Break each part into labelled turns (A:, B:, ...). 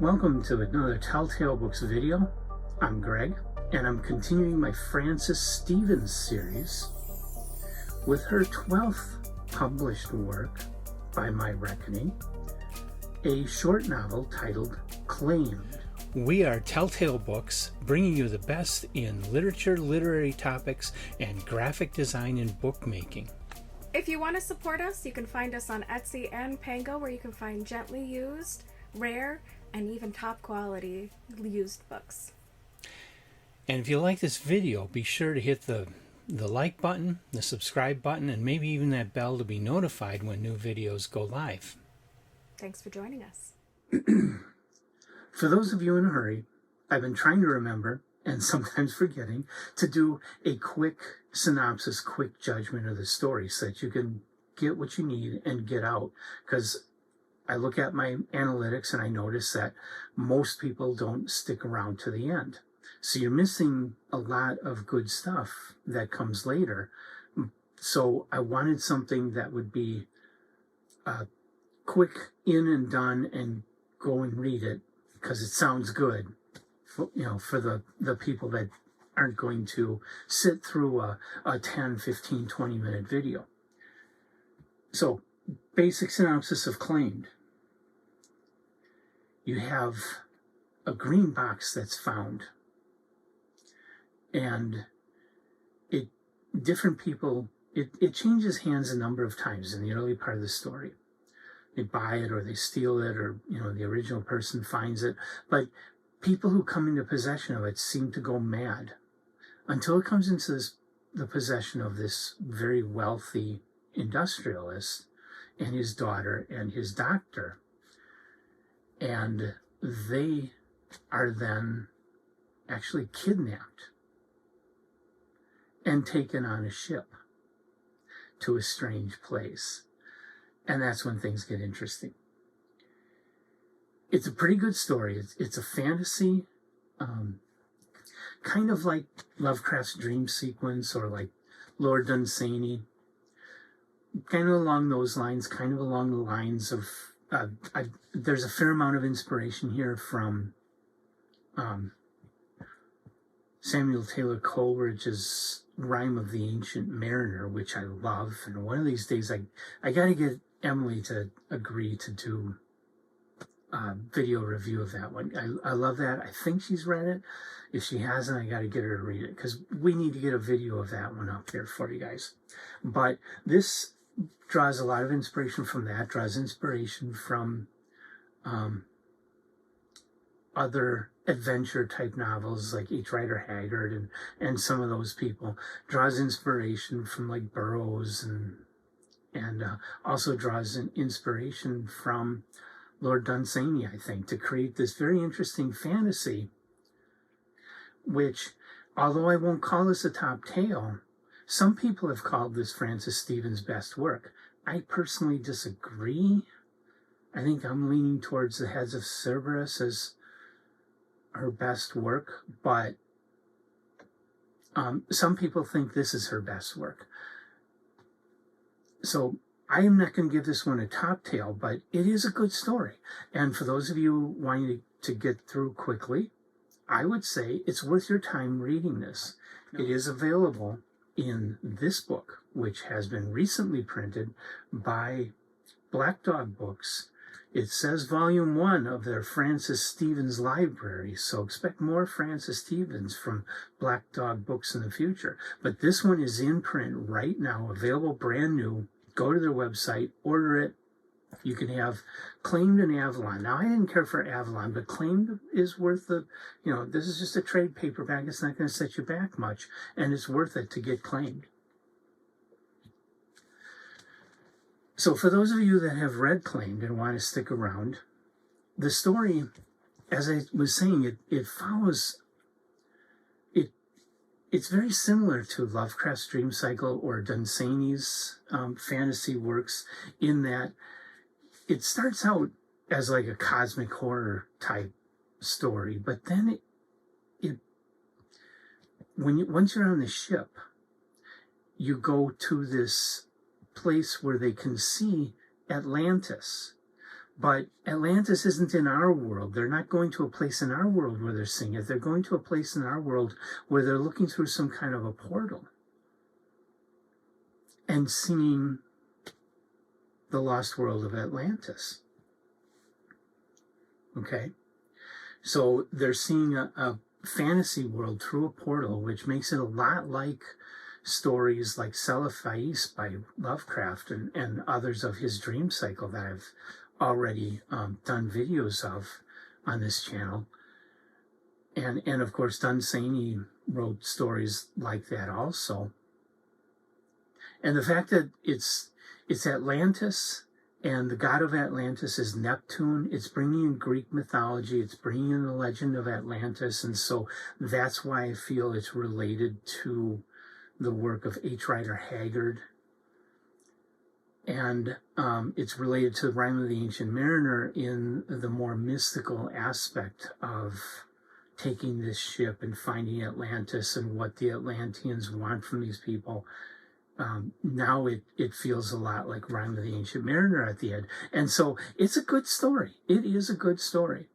A: Welcome to another Telltale Books video. I'm Greg, and I'm continuing my Frances Stevens series with her 12th published work, by my reckoning, a short novel titled Claimed. We are Telltale Books, bringing you the best in literature, literary topics, and graphic design and bookmaking.
B: If you want to support us, you can find us on Etsy and Pango, where you can find gently used, rare, and even top quality used books.
A: And if you like this video, be sure to hit the like button, the subscribe button, and maybe even that bell to be notified when new videos go live.
B: Thanks for joining us.
A: For those of you in a hurry, I've been trying to remember, and sometimes forgetting, to do a quick synopsis, quick judgment of the story so that you can get what you need and get out. Because I look at my analytics and I notice that most people don't stick around to the end. So you're missing a lot of good stuff that comes later. So I wanted something that would be quick, in and done, and go and read it because it sounds good, for the people that aren't going to sit through a 10, 15, 20-minute video. So, basic synopsis of Claimed. You have a green box that's found, and different people, it changes hands a number of times in the early part of the story. They buy it or they steal it, or the original person finds it, but people who come into possession of it seem to go mad until it comes into the possession of this very wealthy industrialist and his daughter and his doctor. And they are then actually kidnapped and taken on a ship to a strange place. And that's when things get interesting. It's a pretty good story. It's a fantasy, kind of like Lovecraft's Dream Sequence or like Lord Dunsany, kind of along those lines, kind of along the lines of, there's a fair amount of inspiration here from Samuel Taylor Coleridge's Rime of the Ancient Mariner, which I love. And one of these days I got to get Emily to agree to do video review of that one. I love that. I think she's read it. If she hasn't, I got to get her to read it because we need to get a video of that one up here for you guys. But this draws a lot of inspiration from that, draws inspiration from other adventure type novels like H. Rider Haggard and some of those people, draws inspiration from like Burroughs and also draws an inspiration from Lord Dunsany, I think, to create this very interesting fantasy, which, although I won't call this a top tale, some people have called this Frances Stevens' best work. I personally disagree. I think I'm leaning towards The Heads of Cerberus as her best work, but some people think this is her best work. So I am not going to give this one a top tale, but it is a good story. And for those of you wanting to get through quickly, I would say it's worth your time reading this. It is available in this book, which has been recently printed by Black Dog Books. It says Volume 1 of their Frances Stevens library, so expect more Frances Stevens from Black Dog Books in the future. But this one is in print right now, available brand new. Go to their website, order it. You can have Claimed and Avalon. Now, I didn't care for Avalon, but Claimed is worth this is just a trade paperback. It's not going to set you back much, and it's worth it to get Claimed. So for those of you that have read Claimed and want to stick around, the story, as I was saying, it follows, it's very similar to Lovecraft's Dream Cycle or Dunsany's fantasy works in that it starts out as like a cosmic horror type story, but then once you're on the ship, you go to this place where they can see Atlantis, But Atlantis isn't in our world. They're not going to a place in our world where they're seeing it. They're going to a place in our world where they're looking through some kind of a portal and seeing the lost world of Atlantis. Okay? So they're seeing a fantasy world through a portal, which makes it a lot like stories like Cephais by Lovecraft and others of his dream cycle that I've already done videos of on this channel. And of course, Dunsany wrote stories like that also. And the fact that it's Atlantis, and the god of Atlantis is Neptune. It's bringing in Greek mythology. It's bringing in the legend of Atlantis. And so that's why I feel it's related to the work of H. Rider Haggard. And it's related to the Rime of the Ancient Mariner in the more mystical aspect of taking this ship and finding Atlantis and what the Atlanteans want from these people. Now it feels a lot like Rime of the Ancient Mariner at the end. And so it's a good story. It is a good story.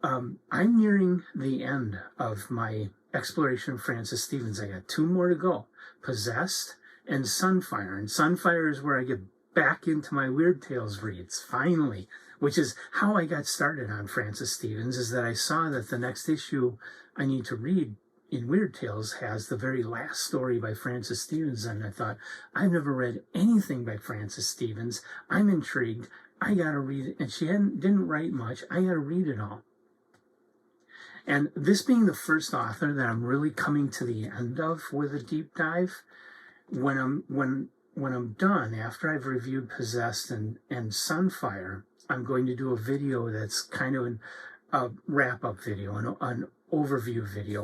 A: I'm nearing the end of my exploration of Francis Stevens. I got 2 more to go. Possessed and Sunfire. And Sunfire is where I get back into my Weird Tales reads, finally, which is how I got started on Francis Stevens, is that I saw that the next issue I need to read in Weird Tales has the very last story by Francis Stevens, and I thought, I've never read anything by Francis Stevens. I'm intrigued. I gotta read it. And she didn't write much. I gotta read it all. And this being the first author that I'm really coming to the end of with a deep dive, when I'm done, after I've reviewed Possessed and Sunfire, I'm going to do a video that's kind of a wrap-up video, an overview video,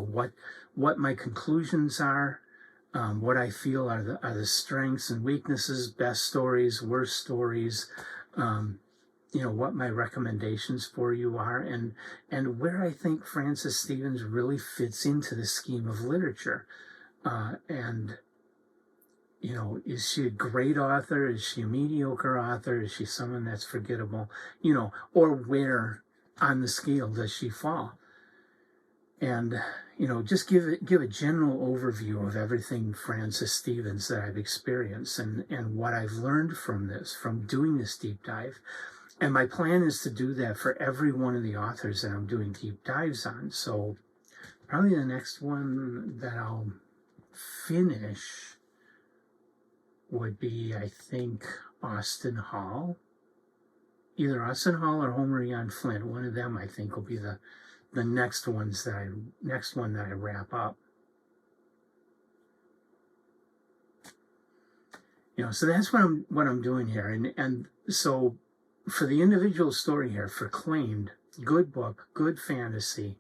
A: what my conclusions are, what I feel are the strengths and weaknesses, best stories, worst stories, what my recommendations for you are, and where I think Francis Stevens really fits into the scheme of literature. Is she a great author? Is she a mediocre author? Is she someone that's forgettable? Or where on the scale does she fall? And, just give a general overview of everything Francis Stevens that I've experienced and what I've learned from doing this deep dive. And my plan is to do that for every one of the authors that I'm doing deep dives on. So probably the next one that I'll finish would be, I think, Austin Hall. Either Austin Hall or Homer Eon Flint. One of them, I think, will be the next one that I wrap up. So that's what I'm doing here. And so for the individual story here, for Claimed, good book, good fantasy,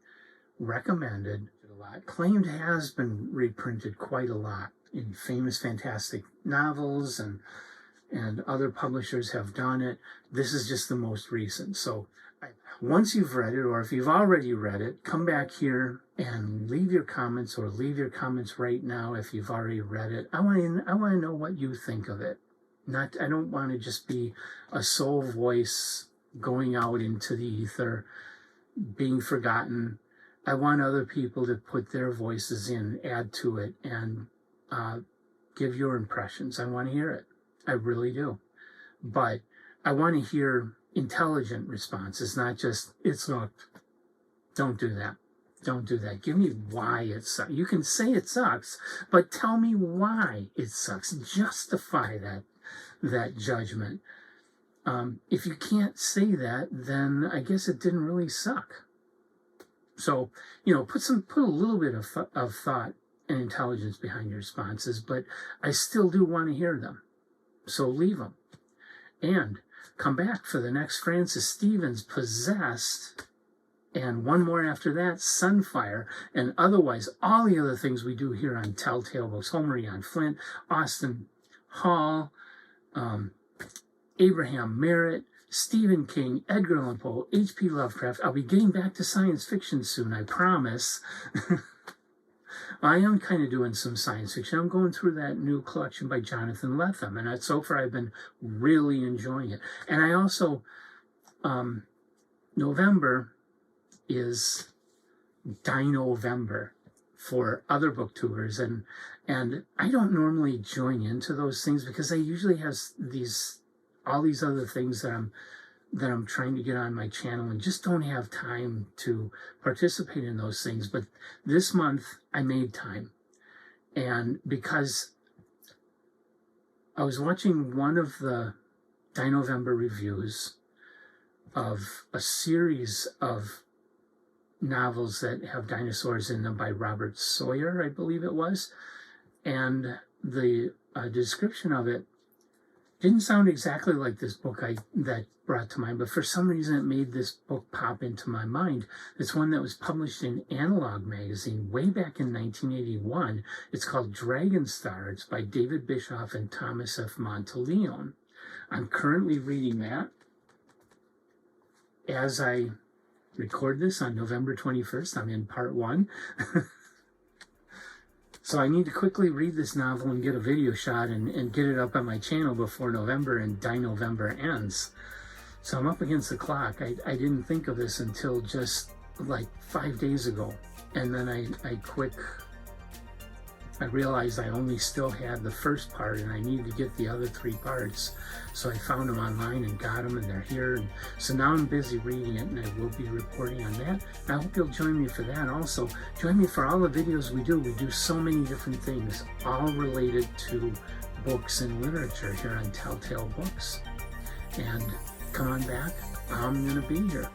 A: recommended a lot. Claimed has been reprinted quite a lot in famous fantastic novels, and other publishers have done it. This is just the most recent. So once you've read it, or if you've already read it, come back here and leave your comments, or leave your comments right now if you've already read it. I want to know what you think of it. I don't want to just be a sole voice going out into the ether, being forgotten. I want other people to put their voices in, add to it, and give your impressions. I want to hear it. I really do. But I want to hear intelligent responses, not just, it sucked. Don't do that. Don't do that. Give me why it sucks. You can say it sucks, but tell me why it sucks. Justify that judgment. If you can't say that, then I guess it didn't really suck. So, put a little bit of thought and intelligence behind your responses, but I still do want to hear them. So leave them. And come back for the next Francis Stevens, Possessed, and one more after that, Sunfire, and otherwise all the other things we do here on Telltale Books, Homer Eon Flint, Austin Hall, Abraham Merritt, Stephen King, Edgar Allan Poe, H.P. Lovecraft. I'll be getting back to science fiction soon, I promise. I am kind of doing some science fiction. I'm going through that new collection by Jonathan Lethem, and so far I've been really enjoying it. And I also November is Dino-Vember for other booktubers, and I don't normally join into those things because I usually have all these other things that I'm trying to get on my channel and just don't have time to participate in those things. But this month I made time, and because I was watching one of the Dino-Vember reviews of a series of novels that have dinosaurs in them by Robert Sawyer, I believe it was, and the description of it didn't sound exactly like this book that brought to mind, but for some reason it made this book pop into my mind. It's one that was published in Analog magazine way back in 1981. It's called Dragonstar. It's by David Bischoff and Thomas F. Monteleone. I'm currently reading that as I record this on November 21st. I'm in part 1. So I need to quickly read this novel and get a video shot and get it up on my channel before November and Dino-Vember ends. So I'm up against the clock. I didn't think of this until just like 5 days ago. And then I realized I only still had the first part and I needed to get the other 3 parts. So I found them online and got them, and they're here. And so now I'm busy reading it, and I will be reporting on that. And I hope you'll join me for that. Also, join me for all the videos we do. We do so many different things, all related to books and literature here on Telltale Books. And come on back. I'm going to be here.